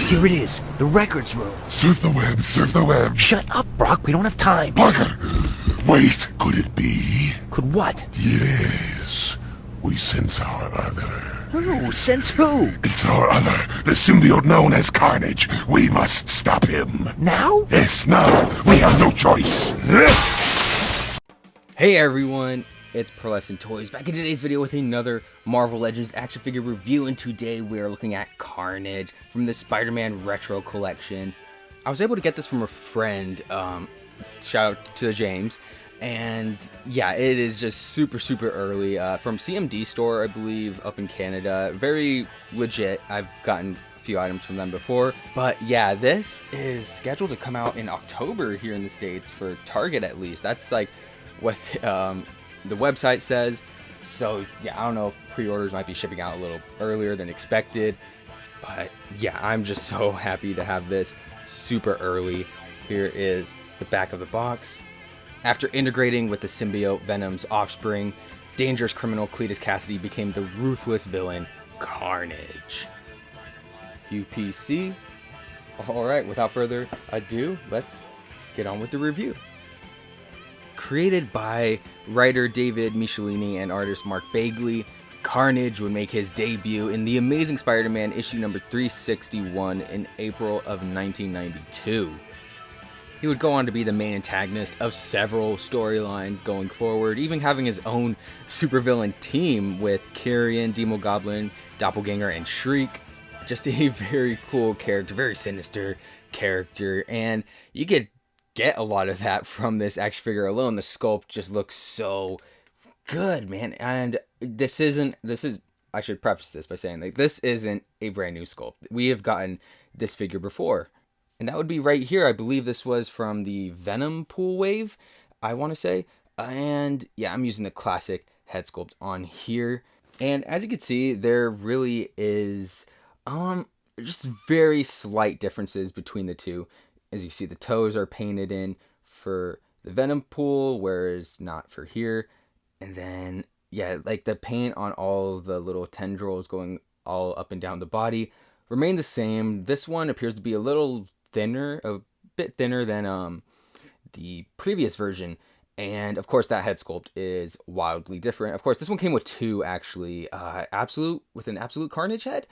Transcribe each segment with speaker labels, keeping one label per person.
Speaker 1: Here it is, the records room.
Speaker 2: Surf the web, surf the web.
Speaker 1: Shut up, Brock, we don't have time.
Speaker 2: Parker! Wait, could it be?
Speaker 1: Could what?
Speaker 2: Yes, we sense our other.
Speaker 1: Who? Since who?
Speaker 2: It's our other, the symbiote known as Carnage. We must stop him.
Speaker 1: Now?
Speaker 2: Yes, now. We have no choice.
Speaker 3: Hey everyone, it's Pearlescent Toys back in today's video with another Marvel Legends action figure review, and today we are looking at Carnage from the Spider-Man Retro Collection. I was able to get this from a friend, shout out to James, and yeah, it is just super early, from CMD store, I believe, up in Canada. Very legit. I've gotten a few items from them before, but yeah, this is scheduled to come out in October here in the States for Target at least. That's like what the website says. So yeah, I don't know if pre-orders might be shipping out a little earlier than expected, but yeah, I'm just so happy to have this super early. Here is the back of the box. After integrating with the symbiote Venom's offspring, dangerous criminal Cletus Cassidy became the ruthless villain Carnage. UPC. Alright, without further ado, let's get on with the review. Created by writer David Michelini and artist Mark Bagley, Carnage would make his debut in The Amazing Spider-Man issue number 361 in April of 1992. He would go on to be the main antagonist of several storylines going forward, even having his own supervillain team with Carrion, Demogoblin, Doppelganger, and Shriek. Just a very cool character, very sinister character, and you get a lot of that from this action figure alone. The sculpt just looks so good, man. And I should preface this by saying, like, this isn't a brand new sculpt. We have gotten this figure before, and that would be right here. I believe this was from the Venom pool wave, I want to say. And yeah, I'm using the classic head sculpt on here, and as you can see, there really is just very slight differences between the two. As you see, the toes are painted in for the Venom pool, whereas not for here. And then, yeah, like the paint on all the little tendrils going all up and down the body remain the same. This one appears to be a little thinner, a bit thinner than the previous version. And of course, that head sculpt is wildly different. Of course, this one came with two, actually, an absolute Carnage head.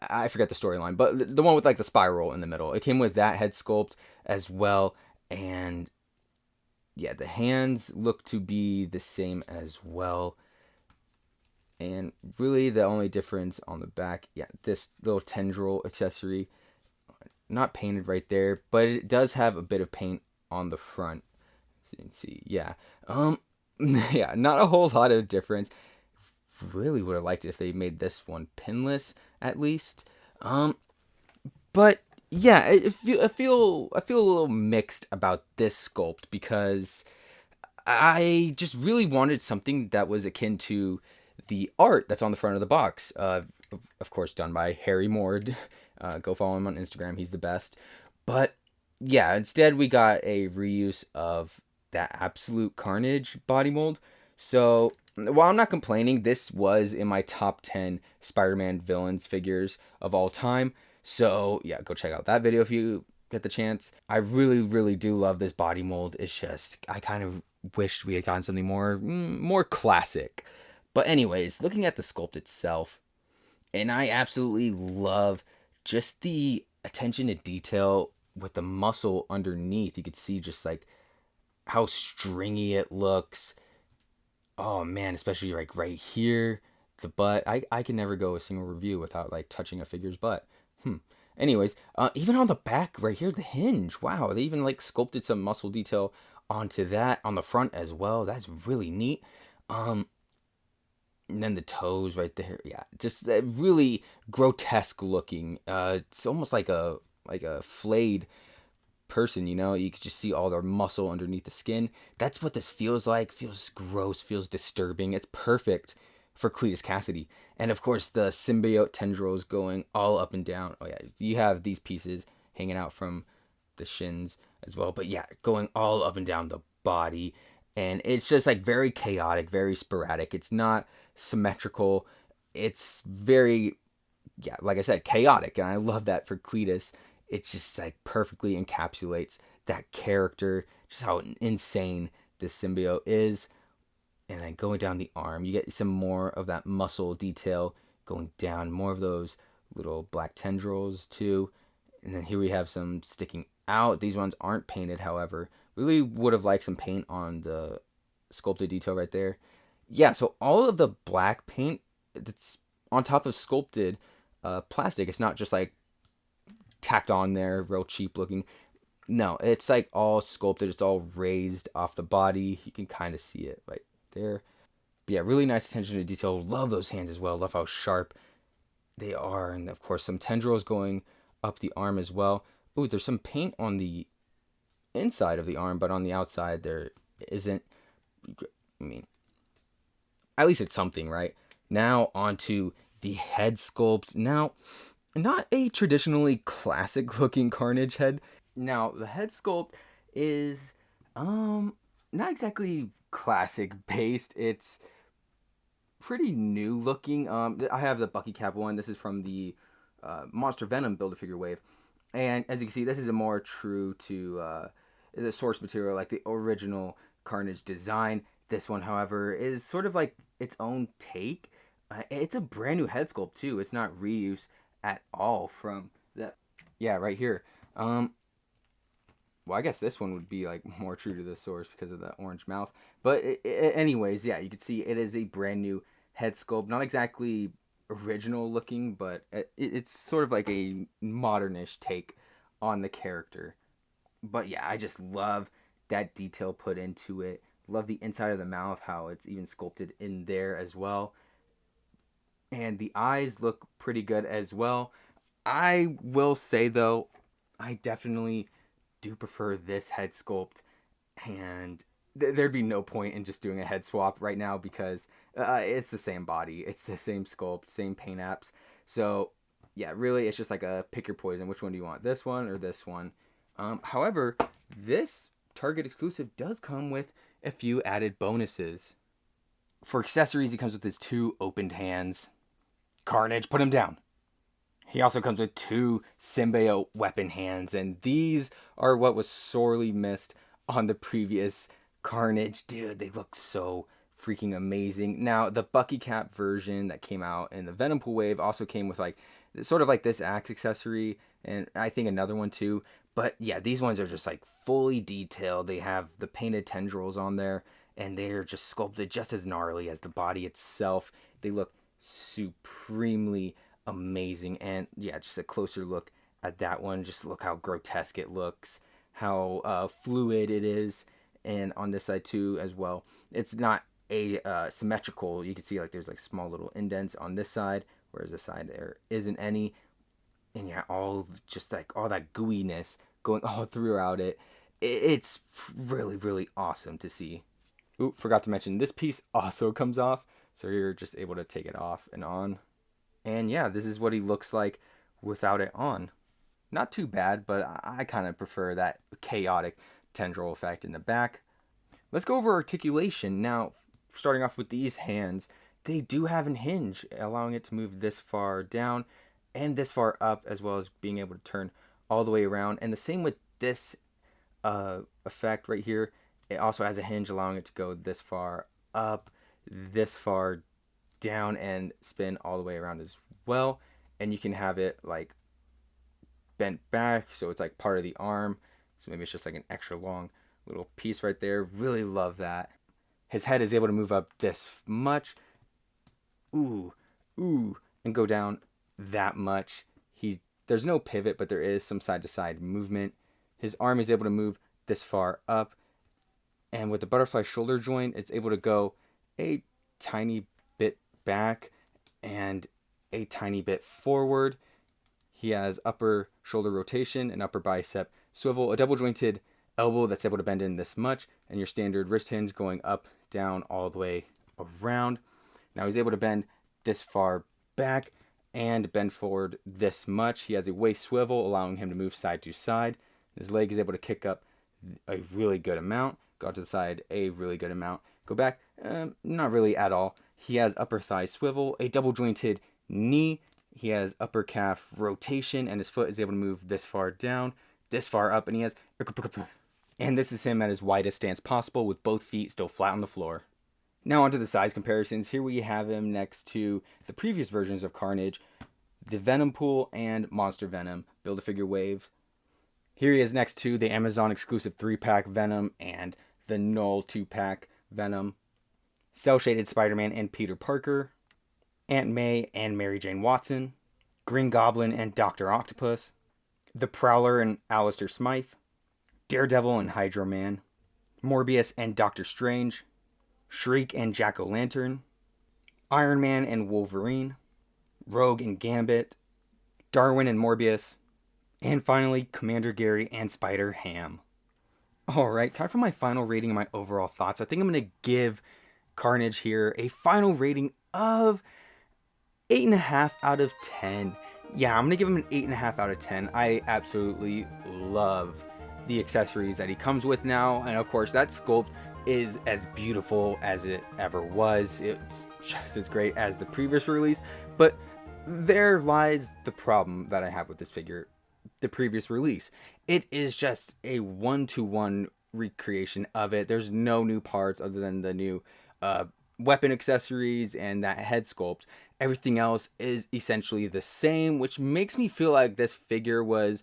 Speaker 3: I forget the storyline, but the one with like the spiral in the middle. It came with that head sculpt as well, and yeah, the hands look to be the same as well. And really, the only difference on the back, yeah, this little tendril accessory, not painted right there, but it does have a bit of paint on the front. So you can see, yeah, yeah, not a whole lot of difference. Really would have liked it if they made this one pinless at least. But yeah, I feel a little mixed about this sculpt, because I just really wanted something that was akin to the art that's on the front of the box. Of course, done by Harry Mord. Go follow him on Instagram. He's the best. But yeah, instead we got a reuse of that absolute Carnage body mold. So while I'm not complaining, this was in my top 10 Spider-Man villains figures of all time. So yeah, go check out that video if you get the chance. I really do love this body mold. It's just, I kind of wished we had gotten something more classic. But anyways, looking at the sculpt itself, and I absolutely love just the attention to detail with the muscle underneath. You could see just like how stringy it looks. Oh man, especially like right here, the butt. I can never go a single review without like touching a figure's butt. Anyways, even on the back right here, the hinge. Wow, they even like sculpted some muscle detail onto that on the front as well. That's really neat. And then the toes right there. Yeah, just really grotesque looking. It's almost like a flayed person, you know. You could just see all their muscle underneath the skin. That's what this feels like. Feels gross, feels disturbing. It's perfect for Cletus Cassidy. And of course, the symbiote tendrils going all up and down. Oh yeah, you have these pieces hanging out from the shins as well, but yeah, going all up and down the body. And it's just like very chaotic, very sporadic. It's not symmetrical. It's very yeah, like I said, chaotic. And I love that for Cletus. It just like perfectly encapsulates that character, just how insane this symbiote is. And then going down the arm, you get some more of that muscle detail going down, more of those little black tendrils too. And then here we have some sticking out. These ones aren't painted, however. Really would have liked some paint on the sculpted detail right there. Yeah, so all of the black paint that's on top of sculpted plastic, it's not just like tacked on there, real cheap looking. No, it's like all sculpted. It's all raised off the body. You can kind of see it right there. But yeah, really nice attention to detail. Love those hands as well. Love how sharp they are. And of course, some tendrils going up the arm as well. Ooh, there's some paint on the inside of the arm, but on the outside there isn't. I mean, at least it's something, right? Now onto the head sculpt. Now, not a traditionally classic looking Carnage head. Now, the head sculpt is not exactly classic based. It's pretty new looking. I have the Bucky Cap one. This is from the Monster Venom Build-A-Figure wave. And as you can see, this is a more true to the source material, like the original Carnage design. This one, however, is sort of like its own take. It's a brand new head sculpt too. It's not reuse at all from that. Yeah, right here. Well, I guess this one would be like more true to the source because of the orange mouth. But anyways, yeah, you can see it is a brand new head sculpt. Not exactly original looking, but it's sort of like a modernish take on the character. But yeah, I just love that detail put into it. Love the inside of the mouth, how it's even sculpted in there as well. And the eyes look pretty good as well. I will say though, I definitely do prefer this head sculpt, and there'd be no point in just doing a head swap right now because it's the same body, it's the same sculpt, same paint apps. So yeah, really it's just like a pick your poison. Which one do you want, this one or this one? However, this Target exclusive does come with a few added bonuses. For accessories, he comes with his 2 opened hands. Carnage, put him down. He also comes with 2 symbiote weapon hands, and these are what was sorely missed on the previous Carnage. Dude, they look so freaking amazing. Now, the Bucky Cap version that came out in the Venom Pool wave also came with like sort of like this axe accessory, and I think another one too. But yeah, these ones are just like fully detailed. They have the painted tendrils on there, and they're just sculpted just as gnarly as the body itself. They look supremely amazing. And yeah, just a closer look at that one. Just look how grotesque it looks, how fluid it is. And on this side too as well, it's not a symmetrical. You can see like there's like small little indents on this side, whereas this side there isn't any. And yeah, all just like all that gooiness going all throughout it. It's really, really awesome to see. Ooh, forgot to mention this piece also comes off, so you're just able to take it off and on. And yeah, this is what he looks like without it on. Not too bad, but I kind of prefer that chaotic tendril effect in the back. Let's go over articulation. Now, starting off with these hands, they do have a hinge, allowing it to move this far down and this far up, as well as being able to turn all the way around. And the same with this effect right here. It also has a hinge, allowing it to go this far up, this far down, and spin all the way around as well. And you can have it like bent back, so it's like part of the arm. So maybe it's just like an extra long little piece right there. Really love that. His head is able to move up this much. Ooh, and go down that much. There's no pivot, but there is some side to side movement. His arm is able to move this far up, and with the butterfly shoulder joint, it's able to go a tiny bit back and a tiny bit forward. He has upper shoulder rotation and upper bicep swivel, a double jointed elbow that's able to bend in this much, and your standard wrist hinge going up, down, all the way around. Now he's able to bend this far back and bend forward this much. He has a waist swivel, allowing him to move side to side. His leg is able to kick up a really good amount, go out to the side a really good amount, go back, not really at all. He has upper thigh swivel, a double jointed knee. He has upper calf rotation, and his foot is able to move this far down, this far up, and he has... And this is him at his widest stance possible, with both feet still flat on the floor. Now onto the size comparisons. Here we have him next to the previous versions of Carnage, the Venom Pool and Monster Venom Build-A-Figure Wave. Here he is next to the Amazon exclusive 3-pack Venom and the Null 2-pack Venom, Cell-Shaded Spider-Man and Peter Parker, Aunt May and Mary Jane Watson, Green Goblin and Dr. Octopus, the Prowler and Alistair Smythe, Daredevil and Hydro Man, Morbius and Doctor Strange, Shriek and Jack-O-Lantern, Iron Man and Wolverine, Rogue and Gambit, Darwin and Morbius, and finally Commander Gary and Spider-Ham. Alright, time for my final rating and my overall thoughts. I think I'm going to give Carnage here a final rating of 8.5 out of 10. Yeah, I'm going to give him an 8.5 out of 10. I absolutely love the accessories that he comes with now, and of course that sculpt is as beautiful as it ever was. It's just as great as the previous release, but there lies the problem that I have with this figure. The previous release, it is just a one-to-one recreation of it. There's no new parts other than the new weapon accessories and that head sculpt. Everything else is essentially the same, which makes me feel like this figure was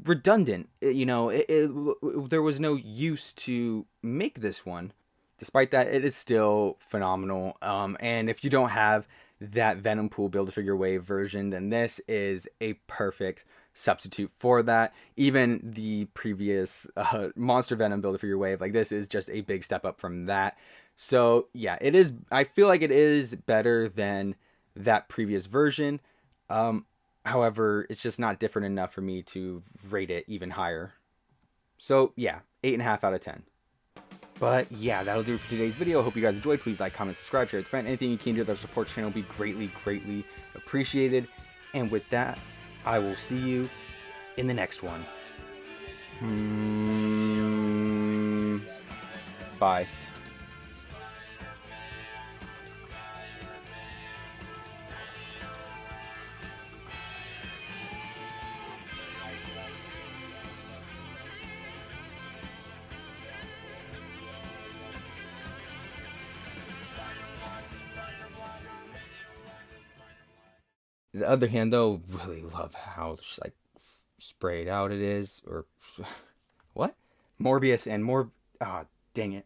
Speaker 3: redundant. There was no use to make this one. Despite that, it is still phenomenal. And if you don't have that Venom Pool Build-A-Figure Wave version, then this is a perfect substitute for that. Even the previous Monster Venom Build-A-Figure Wave, like, this is just a big step up from that. So yeah, it is. I feel like it is better than that previous version. However, it's just not different enough for me to rate it even higher. So yeah, 8.5 out of 10. But yeah, that'll do it for today's video. I hope you guys enjoyed. Please like, comment, subscribe, share with a friend. Anything you can do to support the channel will be greatly, greatly appreciated. And with that, I will see you in the next one. Bye. The other hand, though, really love how just like sprayed out it is. Or what? Morbius and dang it.